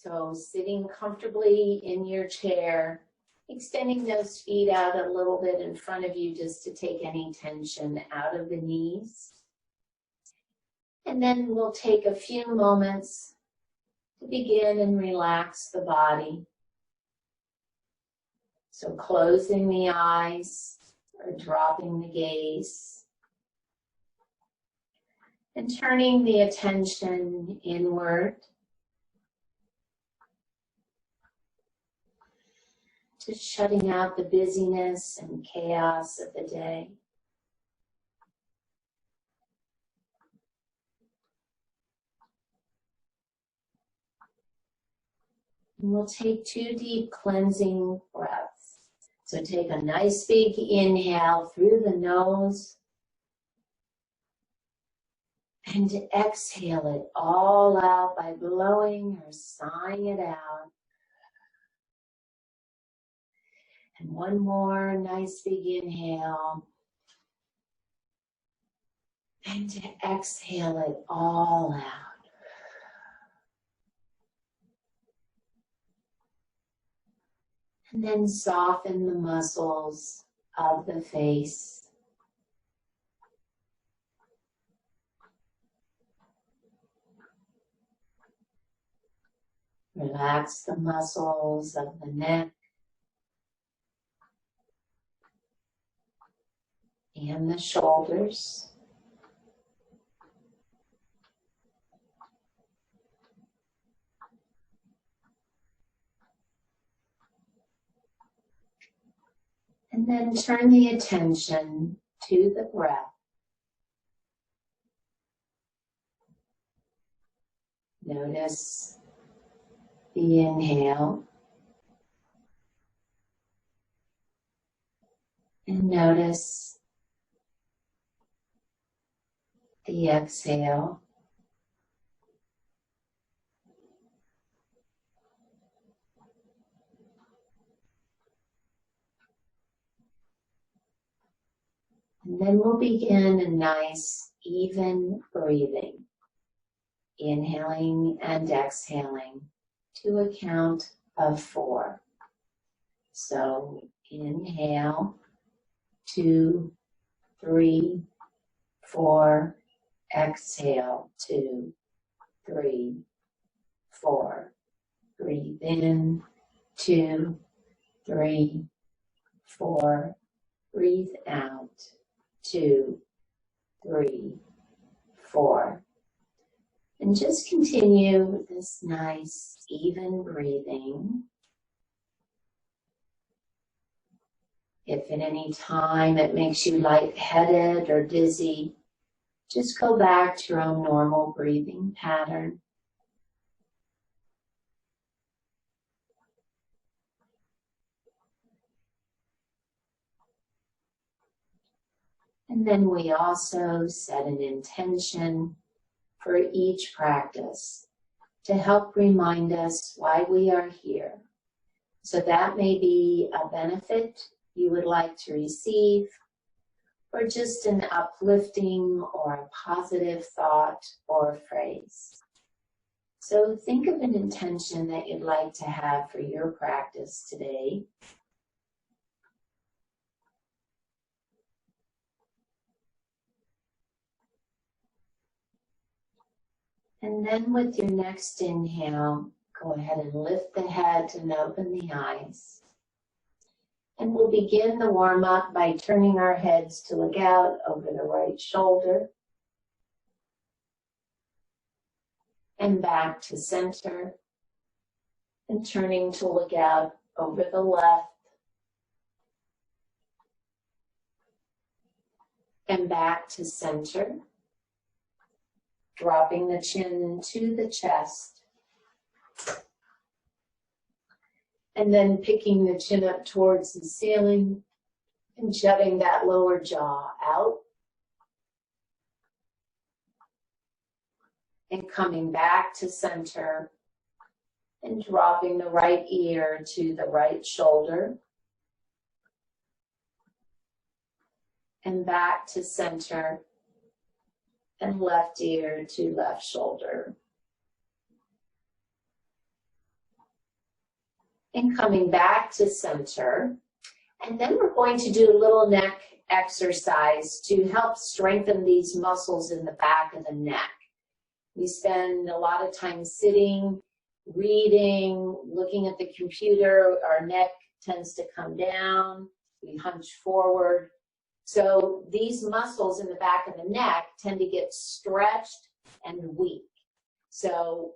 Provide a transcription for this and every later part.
So sitting comfortably in your chair, extending those feet out a little bit in front of you just to take any tension out of the knees. And then we'll take a few moments to begin and relax the body. So closing the eyes or dropping the gaze and turning the attention inward to shutting out the busyness and chaos of the day. And we'll take 2 deep cleansing breaths. So take a nice big inhale through the nose and exhale it all out by blowing or sighing it out. And one more nice big inhale. And to exhale it all out. And then soften the muscles of the face. Relax the muscles of the neck and the shoulders. And then turn the attention to the breath. Notice the inhale. And notice the exhale. And then we'll begin a nice, even breathing. Inhaling and exhaling to a count of 4. So inhale, 2, 3, 4. Exhale, 2, 3, 4. Breathe in, 2, 3, 4. Breathe out, 2, 3, 4. And just continue with this nice, even breathing. If at any time it makes you lightheaded or dizzy, just go back to your own normal breathing pattern. And then we also set an intention for each practice to help remind us why we are here. So that may be a benefit you would like to receive, or just an uplifting or a positive thought or phrase. So think of an intention that you'd like to have for your practice today. And then with your next inhale, go ahead and lift the head and open the eyes. And we'll begin the warm-up by turning our heads to look out over the right shoulder and back to center, and turning to look out over the left and back to center. Dropping the chin to the chest. And then picking the chin up towards the ceiling and jutting that lower jaw out. And coming back to center and dropping the right ear to the right shoulder. And back to center. And left ear to left shoulder. And coming back to center. And then we're going to do a little neck exercise to help strengthen these muscles in the back of the neck. We spend a lot of time sitting, reading, looking at the computer. Our neck tends to come down. We hunch forward. So these muscles in the back of the neck tend to get stretched and weak. So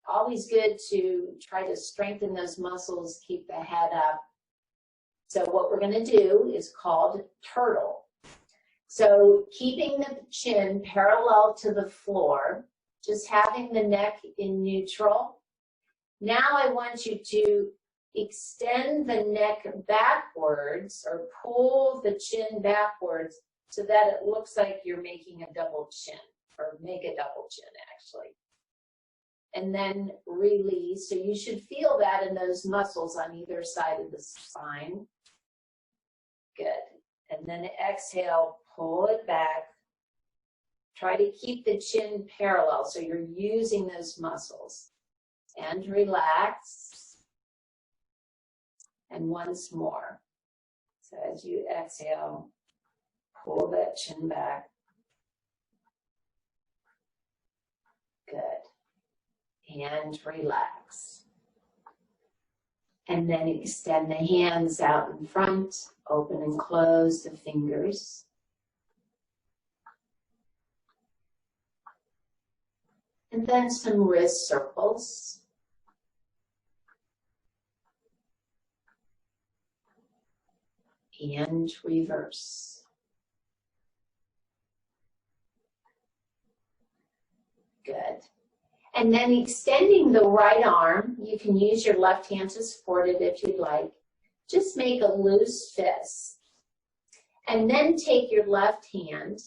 always good to try to strengthen those muscles, keep the head up. So what we're going to do is called turtle. So keeping the chin parallel to the floor, just having the neck in neutral. Now I want you to extend the neck backwards or pull the chin backwards so that it looks like you're making a double chin, or make a double chin actually. And then release. So you should feel that in those muscles on either side of the spine. Good. And then exhale, pull it back. Try to keep the chin parallel so you're using those muscles. And relax. And once more. So as you exhale, pull that chin back. Good. And relax. And then extend the hands out in front, open and close the fingers. And then some wrist circles. And reverse. Good. And then extending the right arm, you can use your left hand to support it if you'd like. Just make a loose fist. And then take your left hand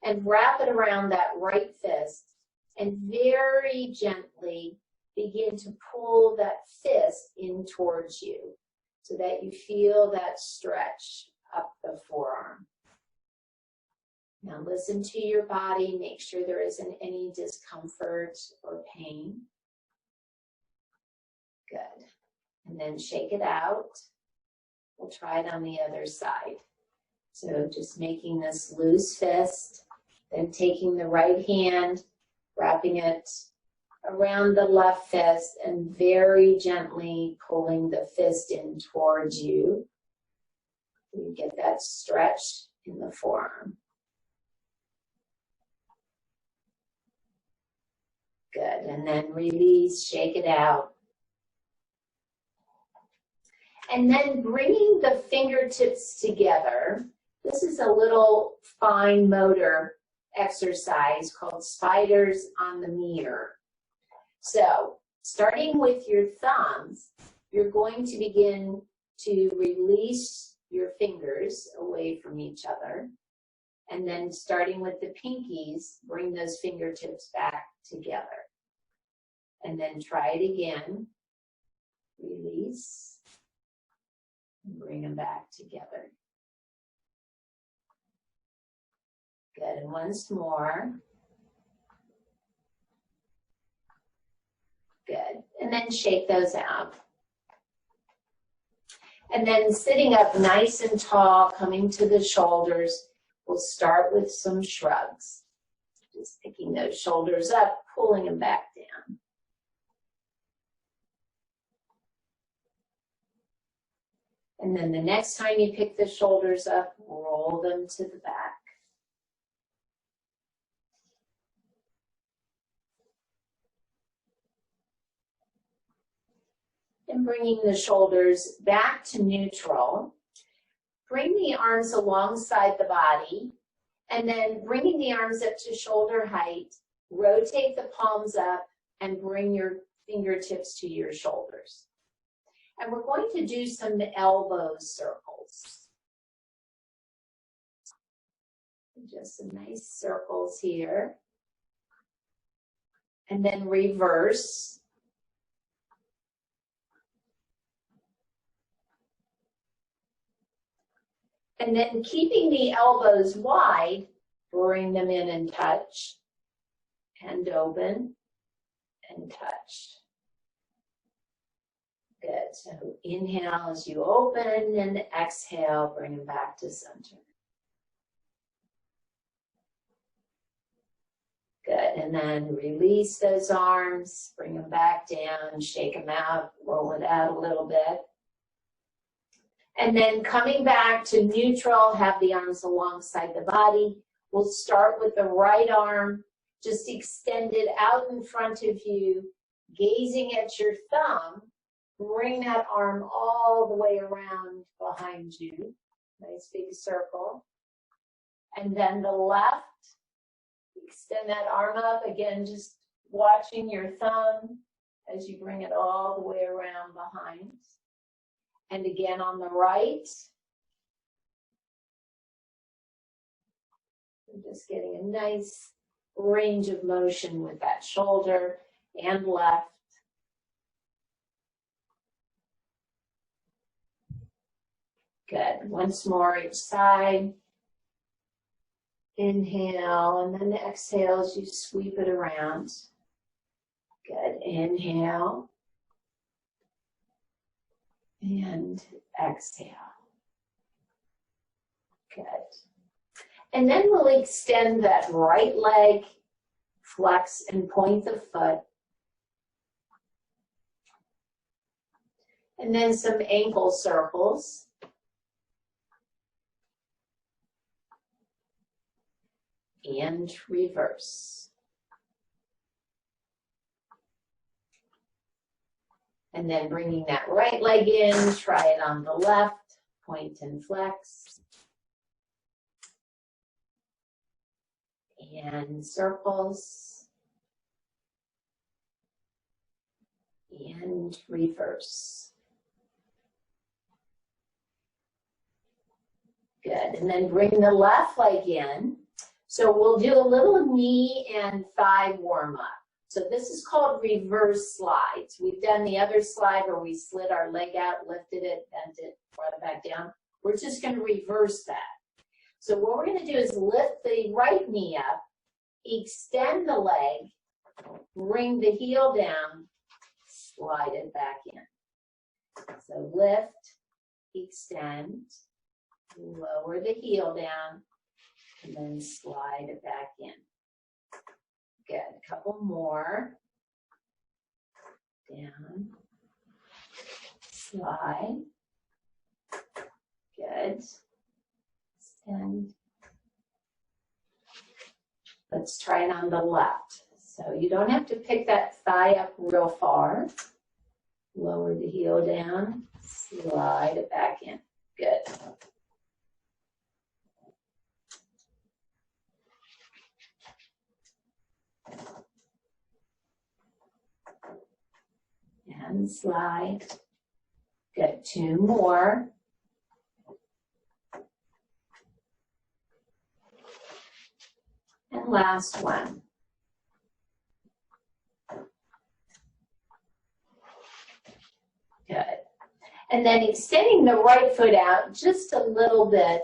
and wrap it around that right fist and very gently begin to pull that fist in towards you so that you feel that stretch up the forearm. Now listen to your body, make sure there isn't any discomfort or pain. Good. And then shake it out. We'll try it on the other side. So just making this loose fist, then taking the right hand, wrapping it around the left fist, and very gently pulling the fist in towards you. You get that stretch in the forearm. Good, and then release, shake it out. And then bringing the fingertips together. This is a little fine motor exercise called spiders on the mirror. So, starting with your thumbs, you're going to begin to release your fingers away from each other. And then starting with the pinkies, bring those fingertips back together. And then try it again. Release. And bring them back together. Good. And once more. Good. And then shake those out. And then sitting up nice and tall, coming to the shoulders, we'll start with some shrugs. Just picking those shoulders up, pulling them back down. And then the next time you pick the shoulders up, roll them to the back. And bringing the shoulders back to neutral. Bring the arms alongside the body, and then bringing the arms up to shoulder height, rotate the palms up, and bring your fingertips to your shoulders. And we're going to do some elbow circles. Just some nice circles here. And then reverse. And then keeping the elbows wide, bring them in and touch, and open, and touch. Good. So inhale as you open and exhale, bring them back to center. Good. And then release those arms, bring them back down, shake them out, roll it out a little bit. And then coming back to neutral, have the arms alongside the body. We'll start with the right arm, just extended out in front of you, gazing at your thumb. Bring that arm all the way around behind you. Nice big circle. And then the left, extend that arm up. Again, just watching your thumb as you bring it all the way around behind. And again on the right. Just getting a nice range of motion with that shoulder and left. Good. Once more each side. Inhale, and then exhale as you sweep it around. Good. Inhale. And exhale. Good. And then we'll extend that right leg, flex and point the foot. And then some ankle circles. And reverse. And then bringing that right leg in, try it on the left, point and flex. And circles. And reverse. Good, and then bring the left leg in. So we'll do a little knee and thigh warm up. So this is called reverse slides. We've done the other slide where we slid our leg out, lifted it, bent it, brought it back down. We're just going to reverse that. So what we're going to do is lift the right knee up, extend the leg, bring the heel down, slide it back in. So lift, extend, lower the heel down, and then slide it back in. Good. A couple more. Down. Slide. Good. Extend. Let's try it on the left. So you don't have to pick that thigh up real far. Lower the heel down. Slide it back in. Good. And slide. Good. Two more. And last one. Good. And then extending the right foot out just a little bit.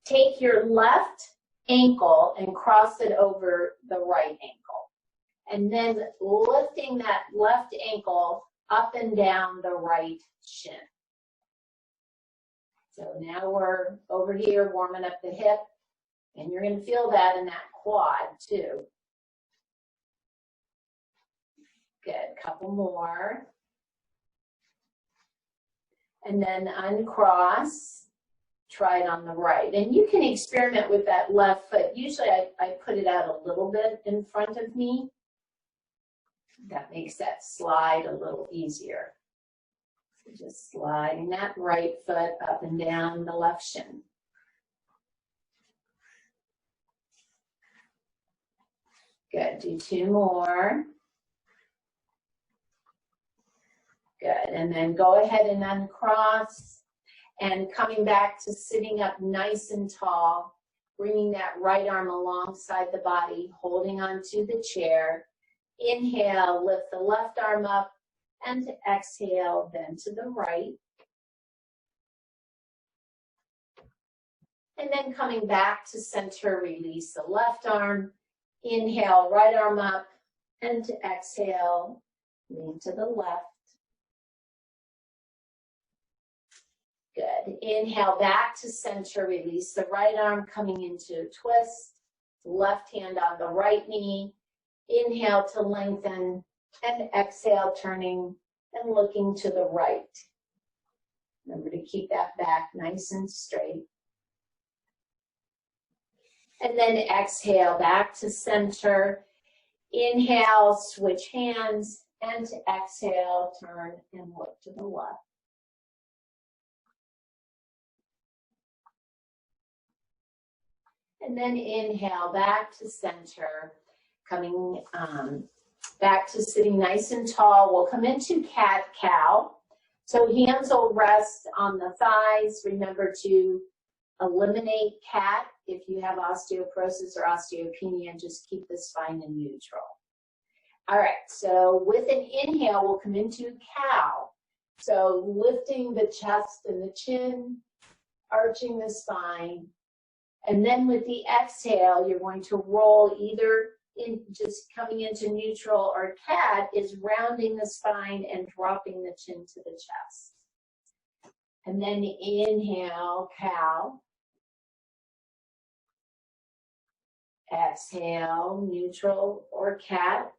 Take your left ankle and cross it over the right ankle. And then lifting that left ankle up and down the right shin. So now we're over here warming up the hip, and you're going to feel that in that quad too. Good, couple more. And then uncross, try it on the right. And you can experiment with that left foot. Usually I put it out a little bit in front of me. That makes that slide a little easier. So just sliding that right foot up and down the left shin. Good, do two more. Good, and then go ahead and uncross, and coming back to sitting up nice and tall, bringing that right arm alongside the body, holding onto the chair. Inhale, lift the left arm up, and exhale, bend to the right. And then coming back to center, release the left arm. Inhale, right arm up, and exhale, lean to the left. Good. Inhale back to center. Release the right arm coming into a twist. Left hand on the right knee. Inhale to lengthen and exhale, turning and looking to the right. Remember to keep that back nice and straight. And then exhale back to center. Inhale, switch hands, and to exhale, turn and look to the left. And then inhale back to center, coming back to sitting nice and tall. We'll come into cat-cow. So hands will rest on the thighs. Remember to eliminate cat. If you have osteoporosis or osteopenia, just keep the spine in neutral. All right, so with an inhale, we'll come into cow. So lifting the chest and the chin, arching the spine. And then with the exhale, you're going to roll either in just coming into neutral, or cat is rounding the spine and dropping the chin to the chest. And then inhale, cow. Exhale, neutral or cat.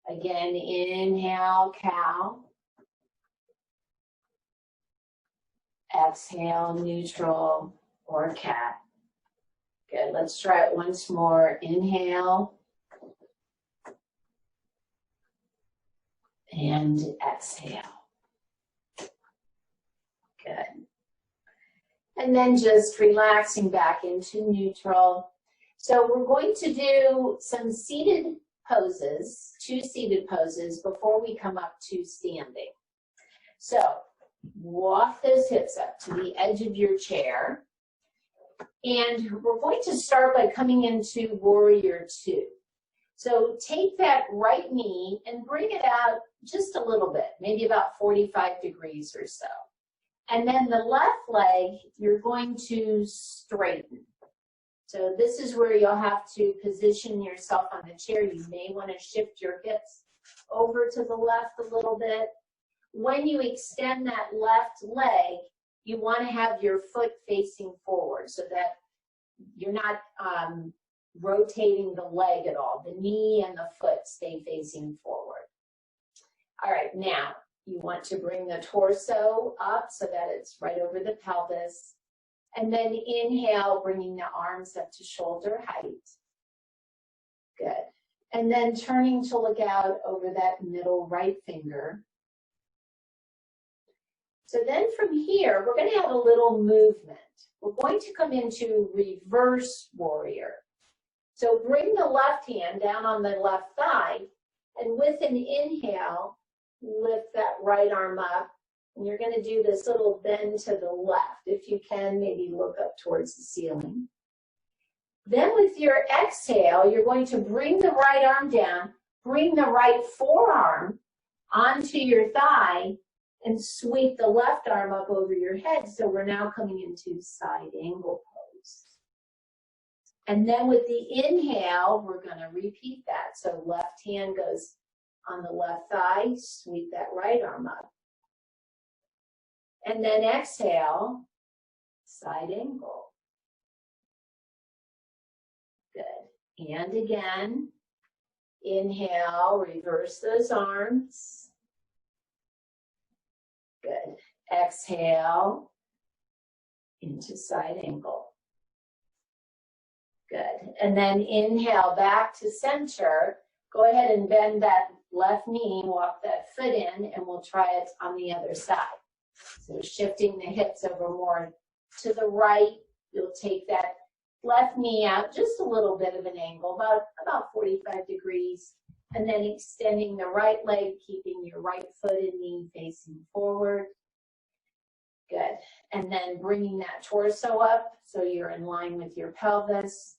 Again, inhale, cow. Exhale, neutral or cat. Good, let's try it once more. Inhale. And exhale. Good. And then just relaxing back into neutral. So we're going to do some seated poses, 2 seated poses before we come up to standing. So walk those hips up to the edge of your chair. And we're going to start by coming into warrior 2. So take that right knee and bring it out just a little bit, maybe about 45 degrees or so. And then the left leg, you're going to straighten. So this is where you'll have to position yourself on the chair. You may want to shift your hips over to the left a little bit. When you extend that left leg, you want to have your foot facing forward so that you're not rotating the leg at all. The knee and the foot stay facing forward. All right, now you want to bring the torso up so that it's right over the pelvis. And then inhale, bringing the arms up to shoulder height. Good. And then turning to look out over that middle right finger. So then from here, we're going to have a little movement. We're going to come into reverse warrior. So bring the left hand down on the left thigh, and with an inhale, lift that right arm up. And you're going to do this little bend to the left. If you can, maybe look up towards the ceiling. Then with your exhale, you're going to bring the right arm down, bring the right forearm onto your thigh, and sweep the left arm up over your head. So we're now coming into side angle pose. And then with the inhale, we're going to repeat that. So left hand goes on the left thigh, sweep that right arm up. And then exhale, side angle. Good. And again, inhale, reverse those arms. Good. Exhale into side angle. Good. And then inhale back to center. Go ahead and bend that left knee, walk that foot in, and we'll try it on the other side. So shifting the hips over more to the right, you'll take that left knee out just a little bit of an angle, about 45 degrees, and then extending the right leg, keeping your right foot and knee facing forward. Good. And then bringing that torso up so you're in line with your pelvis.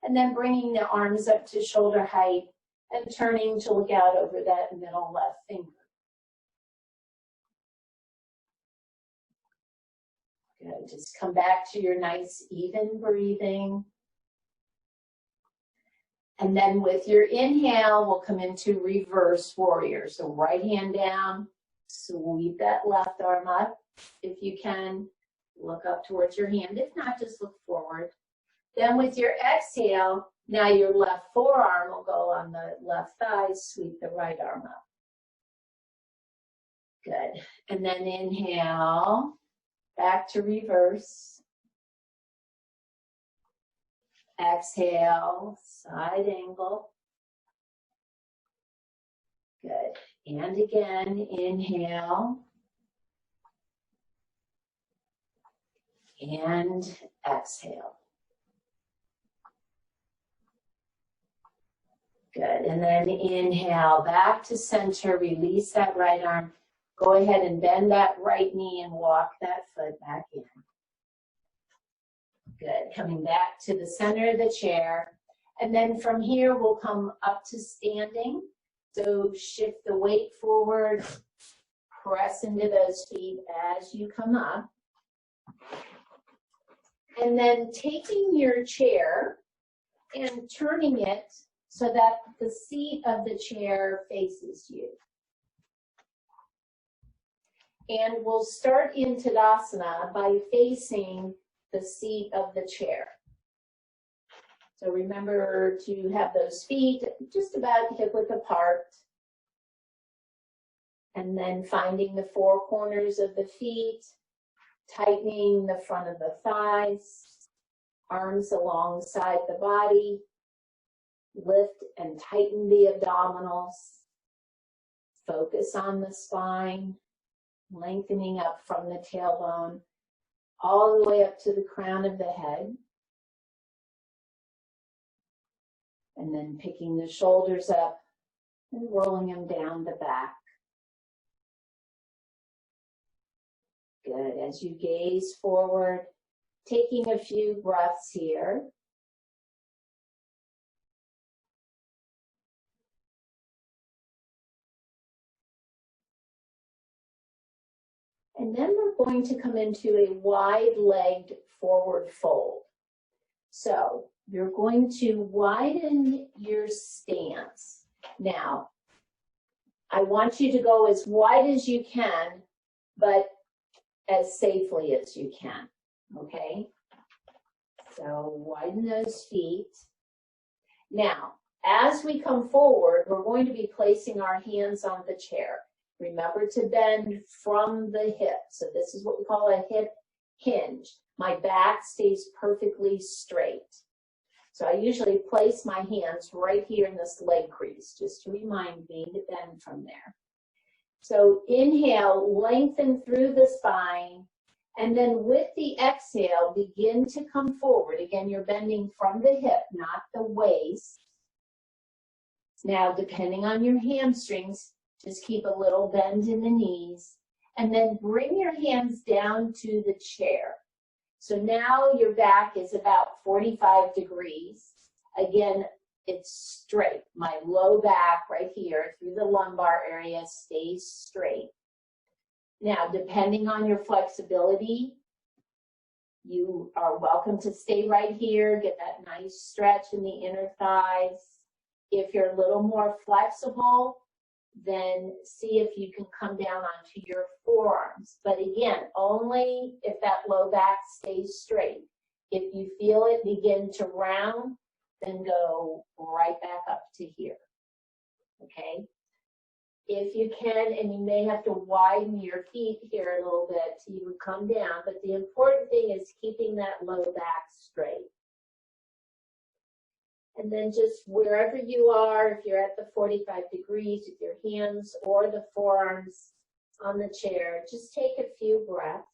And then bringing the arms up to shoulder height and turning to look out over that middle left finger. Good. Just come back to your nice even breathing. And then with your inhale, we'll come into reverse warrior. So right hand down, Sweep that left arm up. If you can, look up towards your hand. If not, just look forward. Then with your exhale, now your left forearm will go on the left thigh. Sweep the right arm up. Good. And then inhale, back to reverse. Exhale, side angle. Good. And again, inhale. And exhale. Good. And then inhale, back to center. Release that right arm. Go ahead and bend that right knee and walk that foot back in. Good. Coming back to the center of the chair. And then from here, we'll come up to standing. So shift the weight forward. Press into those feet as you come up. And then taking your chair and turning it so that the seat of the chair faces you. And we'll start in Tadasana by facing the seat of the chair. So remember to have those feet just about hip width apart. And then finding the four corners of the feet, tightening the front of the thighs, arms alongside the body. Lift and tighten the abdominals. Focus on the spine, lengthening up from the tailbone, all the way up to the crown of the head. And then picking the shoulders up and rolling them down the back. Good. As you gaze forward, taking a few breaths here. And then we're going to come into a wide-legged forward fold. So you're going to widen your stance. Now, I want you to go as wide as you can, but as safely as you can, okay? So widen those feet. Now, as we come forward, we're going to be placing our hands on the chair. Remember to bend from the hip. So this is what we call a hip hinge. My back stays perfectly straight. So I usually place my hands right here in this leg crease, just to remind me to bend from there. So inhale, lengthen through the spine, and then with the exhale, begin to come forward. Again, you're bending from the hip, not the waist. Now, depending on your hamstrings, just keep a little bend in the knees, and then bring your hands down to the chair. So now your back is about 45 degrees. Again, it's straight. My low back right here through the lumbar area stays straight. Now, depending on your flexibility, you are welcome to stay right here, get that nice stretch in the inner thighs. If you're a little more flexible, then see if you can come down onto your forearms. But again, only if that low back stays straight. If you feel it begin to round, then go right back up to here, okay? If you can, and you may have to widen your feet here a little bit so you would come down, but the important thing is keeping that low back straight. And then just wherever you are, if you're at the 45 degrees with your hands or the forearms on the chair, just take a few breaths.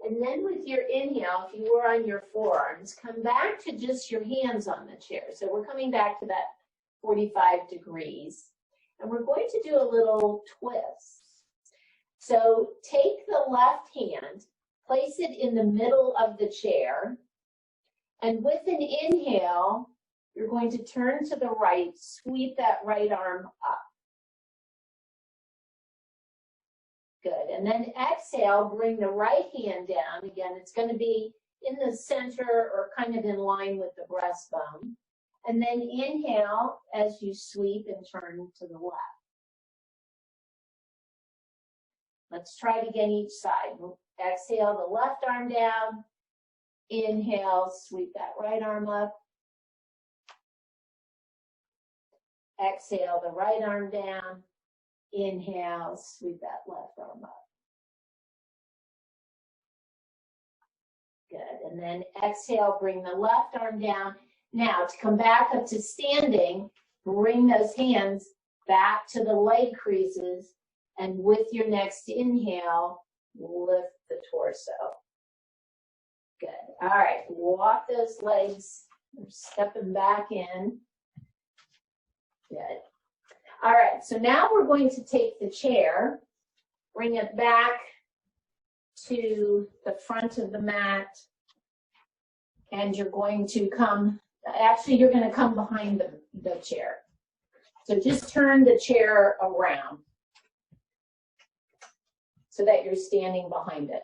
And then with your inhale, if you were on your forearms, come back to just your hands on the chair. So we're coming back to that 45 degrees. And we're going to do a little twist. So take the left hand, place it in the middle of the chair, and with an inhale, you're going to turn to the right, sweep that right arm up. Good. And then exhale, bring the right hand down. Again, it's going to be in the center or kind of in line with the breastbone. And then inhale as you sweep and turn to the left. Let's try it again each side. Exhale the left arm down. Inhale, sweep that right arm up. Exhale the right arm down. Inhale, sweep that left arm up. Good. And then exhale, bring the left arm down. Now, to come back up to standing, bring those hands back to the leg creases, and with your next inhale, lift the torso. Good. All right, walk those legs. We're stepping back in. Good. All right, so now we're going to take the chair, bring it back to the front of the mat, and you're going to come, actually you're going to come behind the chair. So just turn the chair around so that you're standing behind it.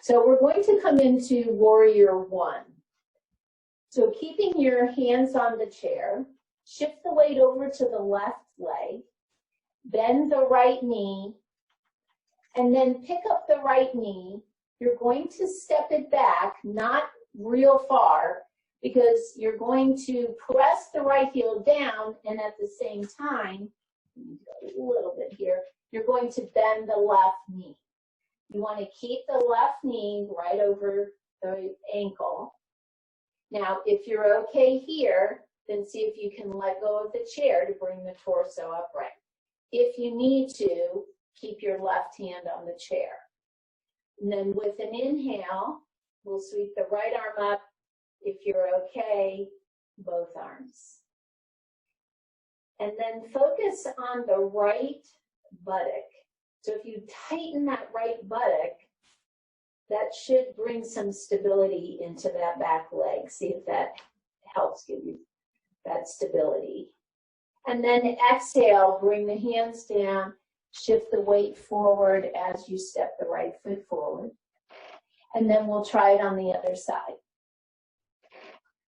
So we're going to come into Warrior One. So keeping your hands on the chair, shift the weight over to the left leg, bend the right knee, and then pick up the right knee. You're going to step it back, not real far, because you're going to press the right heel down, and at the same time, a little bit here, you're going to bend the left knee. You want to keep the left knee right over the ankle. Now, if you're okay here, then see if you can let go of the chair to bring the torso upright. If you need to, keep your left hand on the chair. And then with an inhale, we'll sweep the right arm up. If you're okay, both arms. And then focus on the right buttock. So if you tighten that right buttock, that should bring some stability into that back leg. See if that helps give you that stability. And then exhale, bring the hands down, shift the weight forward as you step the right foot forward. And then we'll try it on the other side.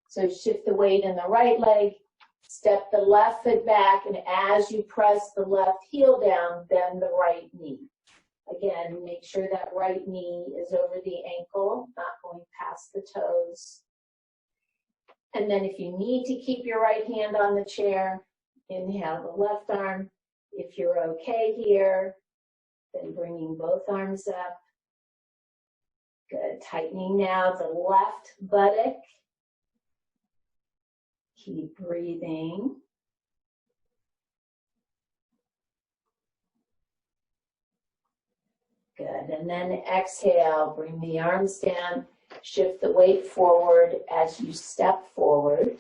So shift the weight in the right leg, step the left foot back, and as you press the left heel down, bend the right knee. Again, make sure that right knee is over the ankle, not going past the toes. And then if you need to keep your right hand on the chair, inhale the left arm. If you're okay here, then bringing both arms up. Good. Tightening now the left buttock. Keep breathing. Good. And then exhale, bring the arms down, shift the weight forward as you step forward.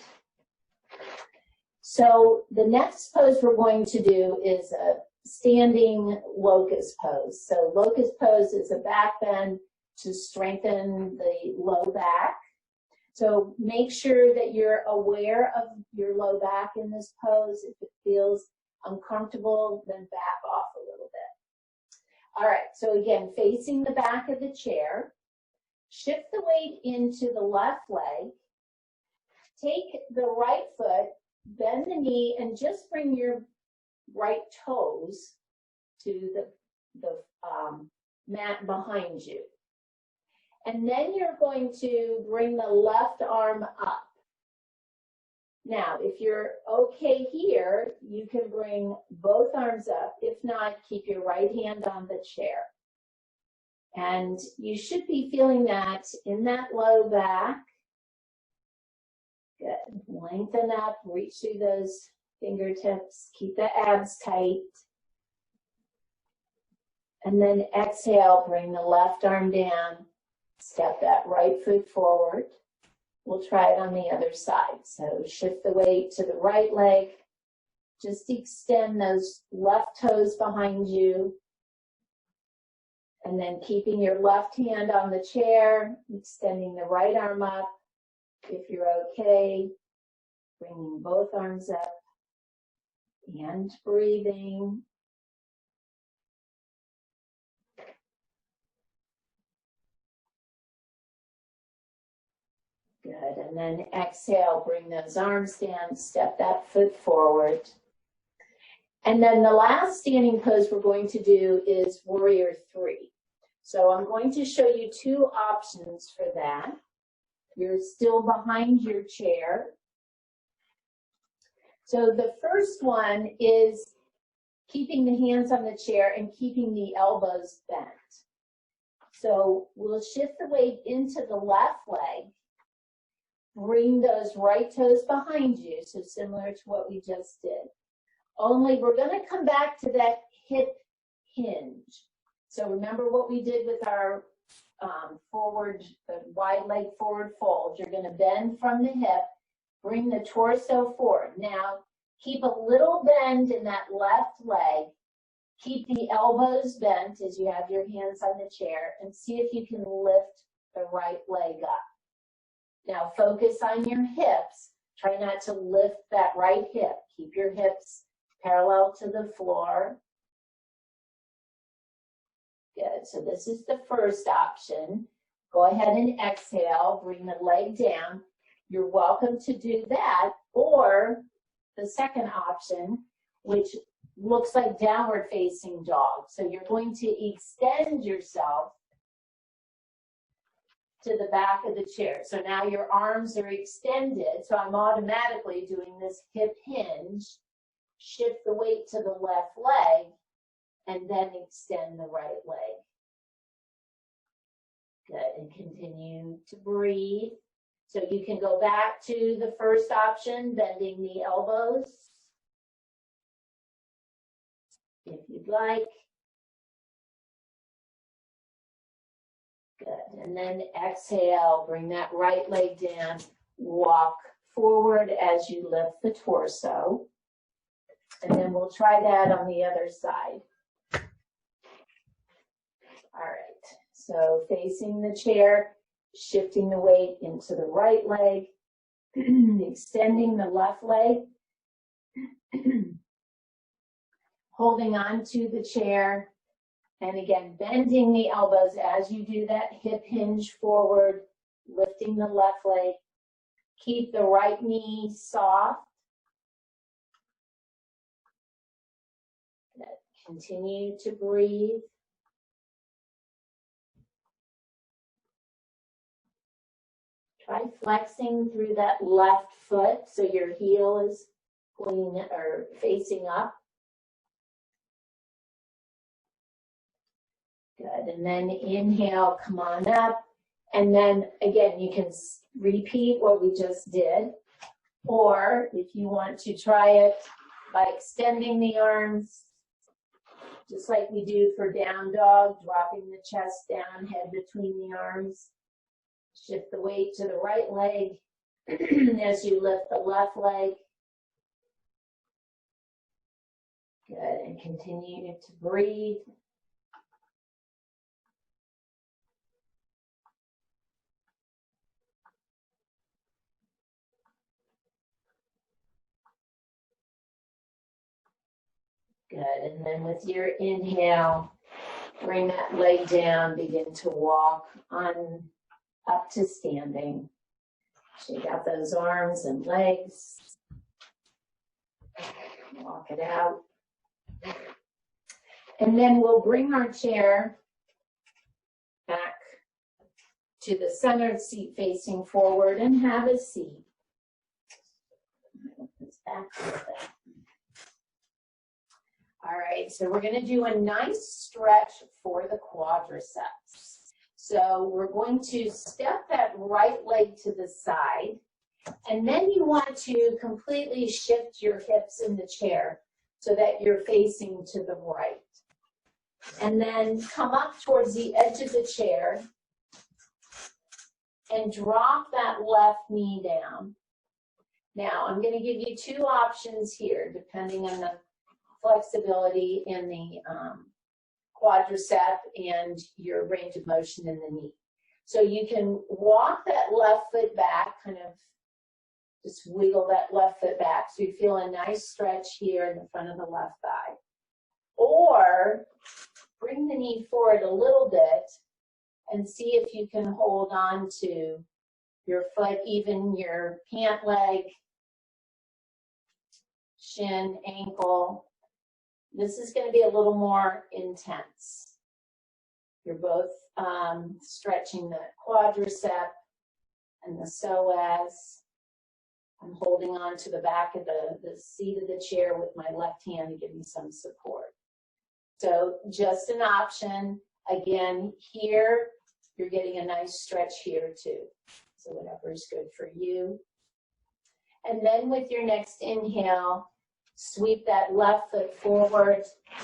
So the next pose we're going to do is a standing locust pose. So locust pose is a back bend to strengthen the low back. So make sure that you're aware of your low back in this pose. If it feels uncomfortable, then back off a little bit. All right, so again, facing the back of the chair, shift the weight into the left leg, take the right foot, bend the knee, and just bring your right toes to the mat behind you. And then you're going to bring the left arm up. Now, if you're okay here, you can bring both arms up. If not, keep your right hand on the chair. And you should be feeling that in that low back. Good. Lengthen up, reach through those fingertips, keep the abs tight. And then exhale, bring the left arm down, step that right foot forward. We'll try it on the other side. So shift the weight to the right leg. Just extend those left toes behind you. And then keeping your left hand on the chair, extending the right arm up. If you're okay, bringing both arms up and breathing. Good, and then exhale, bring those arms down, step that foot forward. And then the last standing pose we're going to do is Warrior 3. So I'm going to show you two options for that. You're still behind your chair. So the first one is keeping the hands on the chair and keeping the elbows bent. So we'll shift the weight into the left leg. Bring those right toes behind you, so similar to what we just did. Only we're going to come back to that hip hinge. So remember what we did with our forward, the wide leg forward fold. You're going to bend from the hip, bring the torso forward. Now, keep a little bend in that left leg. Keep the elbows bent as you have your hands on the chair, and see if you can lift the right leg up. Now, focus on your hips. Try not to lift that right hip. Keep your hips parallel to the floor. Good, so this is the first option. Go ahead and exhale, bring the leg down. You're welcome to do that, or the second option, which looks like downward facing dog. So you're going to extend yourself to the back of the chair. So now your arms are extended, so I'm automatically doing this hip hinge. Shift the weight to the left leg, and then extend the right leg. Good, and continue to breathe. So you can go back to the first option, bending the elbows, if you'd like. Good, and then exhale, bring that right leg down, walk forward as you lift the torso. And then we'll try that on the other side. All right, so facing the chair, shifting the weight into the right leg, extending the left leg, holding on to the chair, and again, bending the elbows as you do that hip hinge forward, lifting the left leg. Keep the right knee soft. Continue to breathe. Try flexing through that left foot so your heel is pointing or facing up. Good, and then inhale, come on up. And then again, you can repeat what we just did. Or if you want to try it by extending the arms, just like we do for down dog, dropping the chest down, head between the arms. Shift the weight to the right leg as you lift the left leg. Good, and continue to breathe. Good, and then with your inhale, bring that leg down, begin to walk on up to standing. Shake out those arms and legs. Walk it out. And then we'll bring our chair back to the centered seat facing forward and have a seat. Back a little bit. All right, so we're going to do a nice stretch for the quadriceps. So we're going to step that right leg to the side, and then you want to completely shift your hips in the chair so that you're facing to the right. And then come up towards the edge of the chair and drop that left knee down. Now, I'm going to give you two options here, depending on the flexibility in the quadricep and your range of motion in the knee. So you can walk that left foot back, kind of just wiggle that left foot back so you feel a nice stretch here in the front of the left thigh. Or bring the knee forward a little bit and see if you can hold on to your foot, even your pant leg, shin, ankle. This is going to be a little more intense. You're both stretching the quadricep and the psoas. I'm holding on to the back of the seat of the chair with my left hand to give me some support. So just an option. Again, here, you're getting a nice stretch here too. So whatever is good for you. And then with your next inhale, sweep that left foot forward,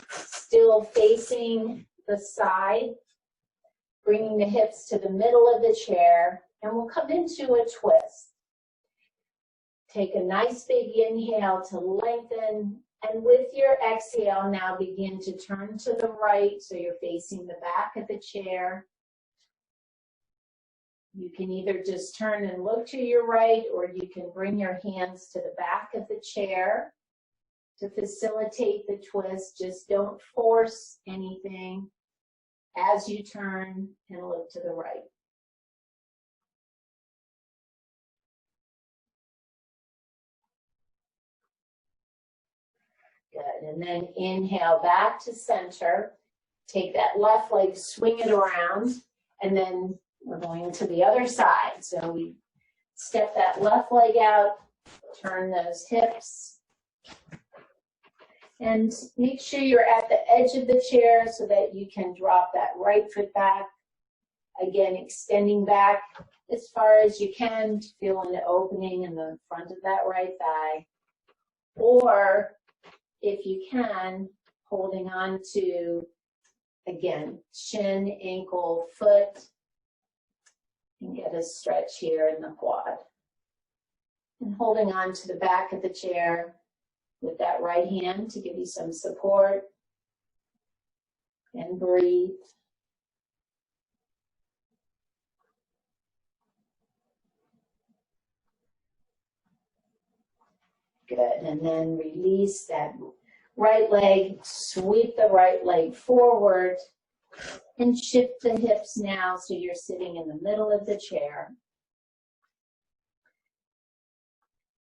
still facing the side, bringing the hips to the middle of the chair, and we'll come into a twist. Take a nice big inhale to lengthen, and with your exhale, now begin to turn to the right so you're facing the back of the chair. You can either just turn and look to your right, or you can bring your hands to the back of the chair to facilitate the twist. Just don't force anything as you turn and look to the right. Good, and then inhale back to center. Take that left leg, swing it around, and then we're going to the other side. So we step that left leg out, turn those hips, and make sure you're at the edge of the chair so that you can drop that right foot back. Again, extending back as far as you can to feel an opening in the front of that right thigh. Or if you can, holding on to, again, shin, ankle, foot, and get a stretch here in the quad. And holding on to the back of the chair with that right hand to give you some support. And breathe. Good, and then release that right leg, sweep the right leg forward, and shift the hips now so you're sitting in the middle of the chair.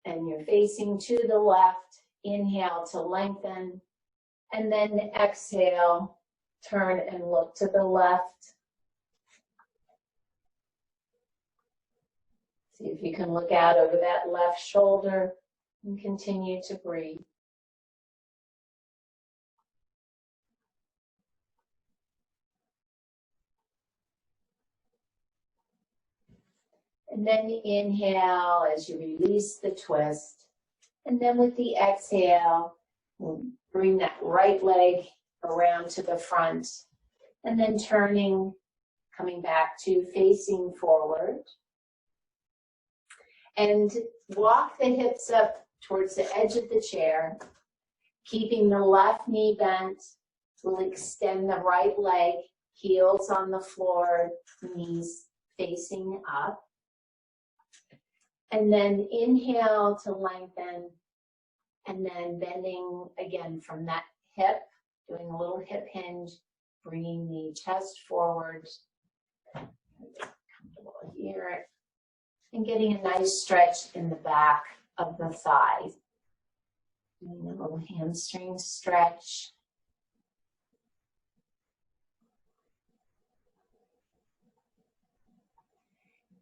And you're facing to the left. Inhale to lengthen, and then exhale, turn and look to the left. See if you can look out over that left shoulder and continue to breathe. And then inhale as you release the twist. And then with the exhale, we'll bring that right leg around to the front. And then turning, coming back to facing forward. And walk the hips up towards the edge of the chair. Keeping the left knee bent, we'll extend the right leg, heels on the floor, knees facing up. And then inhale to lengthen, and then bending again from that hip, doing a little hip hinge, bringing the chest forward, comfortable here, and getting a nice stretch in the back of the thigh. Doing a little hamstring stretch.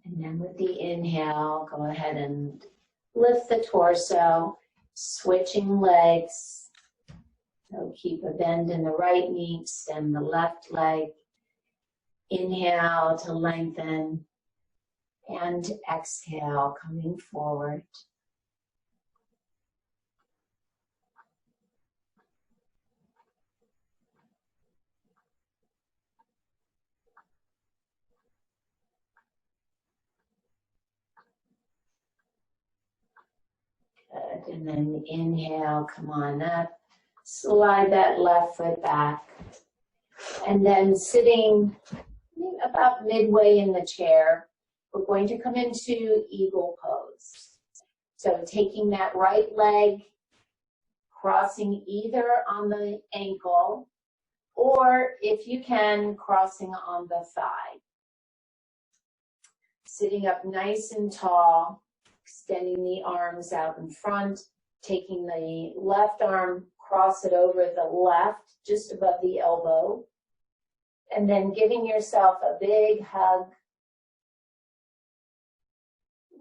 And then with the inhale, go ahead and lift the torso, switching legs. So keep a bend in the right knee, extend the left leg. Inhale to lengthen, and exhale, coming forward. Good, and then inhale, come on up, slide that left foot back, and then sitting about midway in the chair, we're going to come into eagle pose. So taking that right leg, crossing either on the ankle, or if you can, crossing on the thigh. Sitting up nice and tall, extending the arms out in front, taking the left arm, cross it over the left, just above the elbow, and then giving yourself a big hug,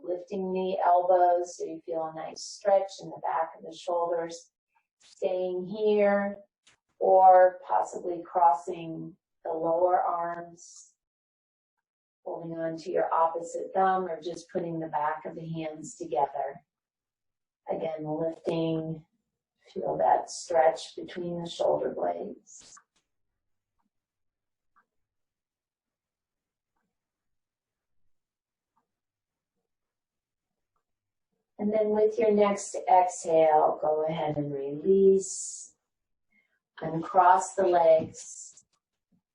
lifting the elbows so you feel a nice stretch in the back of the shoulders, staying here, or possibly crossing the lower arms, holding on to your opposite thumb, or just putting the back of the hands together. Again, lifting, feel that stretch between the shoulder blades. And then with your next exhale, go ahead and release, uncross the legs,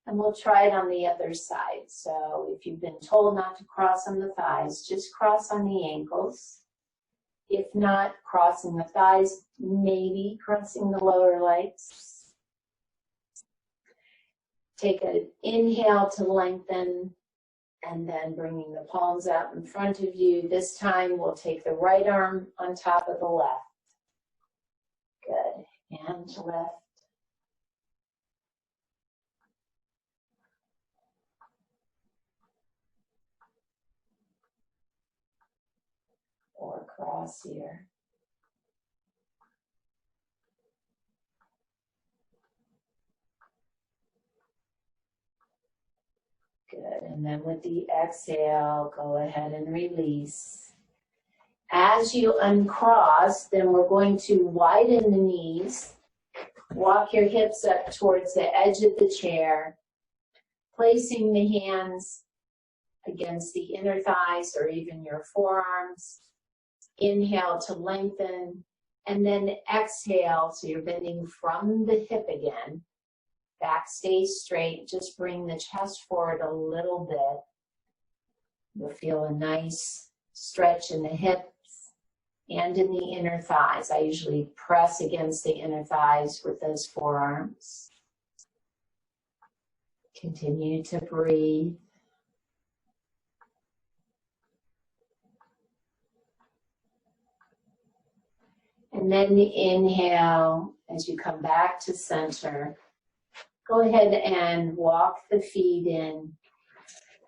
and we'll try it on the other side. So if you've been told not to cross on the thighs, just cross on the ankles. If not, crossing the thighs, maybe crossing the lower legs. Take an inhale to lengthen, and then bringing the palms out in front of you. This time we'll take the right arm on top of the left. Good. And lift. Or cross here. Good. And then with the exhale, go ahead and release. As you uncross, then we're going to widen the knees. Walk your hips up towards the edge of the chair, placing the hands against the inner thighs or even your forearms. Inhale to lengthen, and then exhale, so you're bending from the hip again. Back stays straight, just bring the chest forward a little bit. You'll feel a nice stretch in the hips and in the inner thighs. I usually press against the inner thighs with those forearms. Continue to breathe. And then inhale as you come back to center. Go ahead and walk the feet in,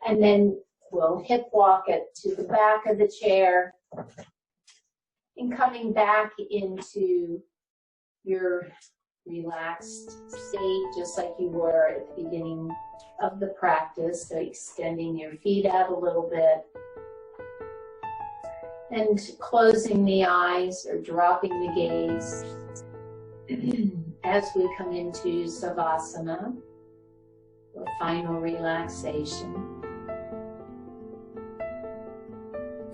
and then we'll hip walk it to the back of the chair, and coming back into your relaxed state, just like you were at the beginning of the practice. So extending your feet out a little bit, and closing the eyes or dropping the gaze. As we come into Savasana, or final relaxation.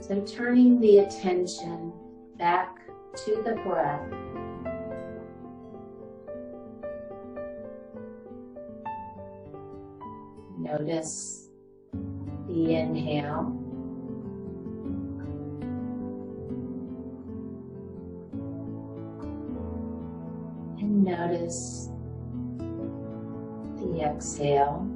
So turning the attention back to the breath. Notice the inhale. And notice the exhale.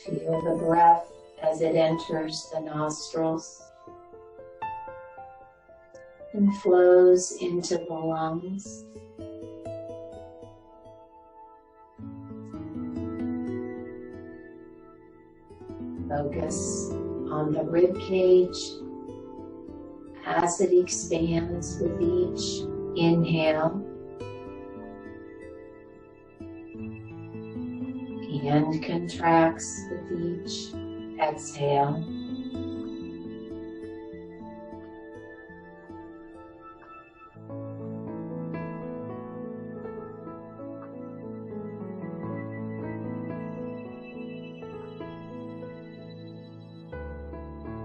Feel the breath as it enters the nostrils and flows into the lungs. Focus on the rib cage as it expands with each inhale and contracts with each exhale.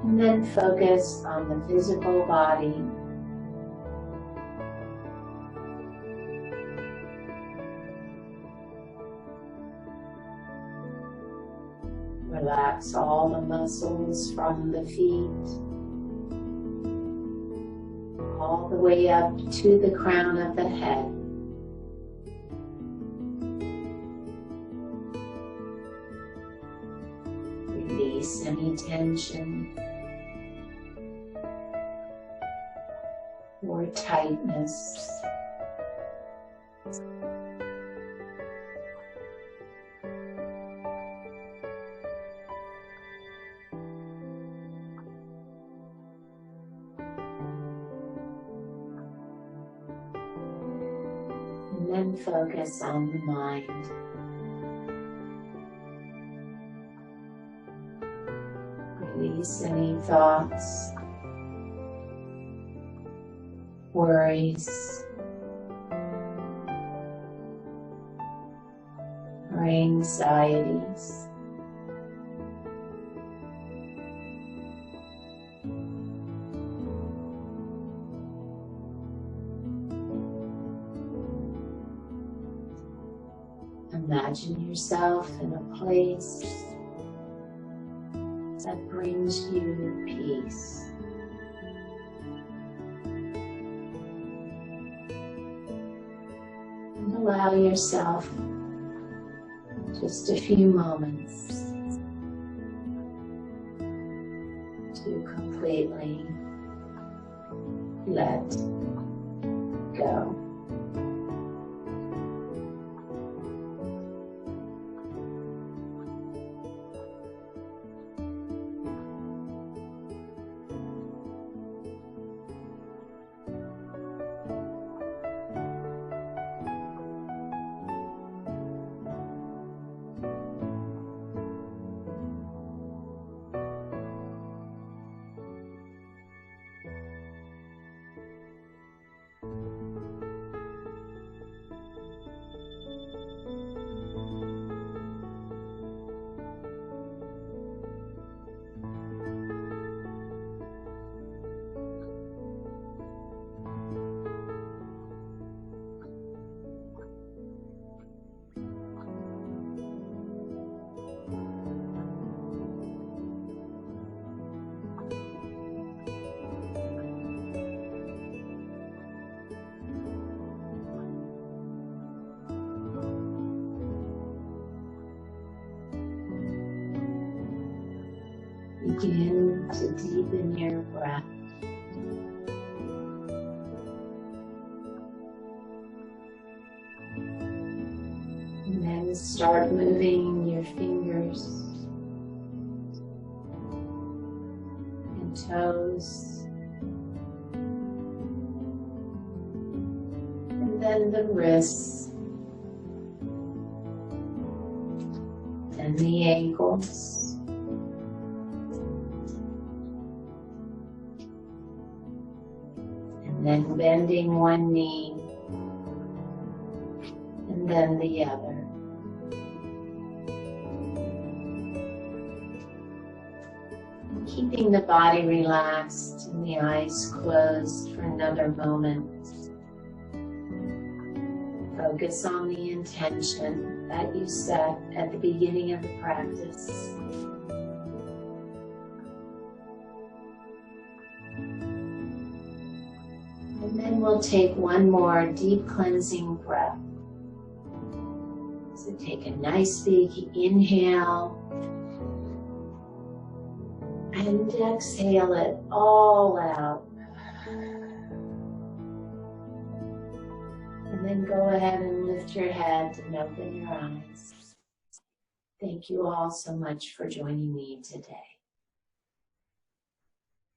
And then focus on the physical body. Relax all the muscles from the feet the way up to the crown of the head. Release any tension or tightness. And then focus on the mind. Release any thoughts, worries, or anxieties. Imagine yourself in a place that brings you peace. And allow yourself just a few moments to completely let go. Begin to deepen your breath. And then start moving your fingers and toes. And then the wrists and the ankles. And then bending one knee, and then the other. Keeping the body relaxed and the eyes closed for another moment. Focus on the intention that you set at the beginning of the practice. And then we'll take one more deep cleansing breath. So take a nice big inhale and exhale it all out. And then go ahead and lift your head and open your eyes. Thank you all so much for joining me today.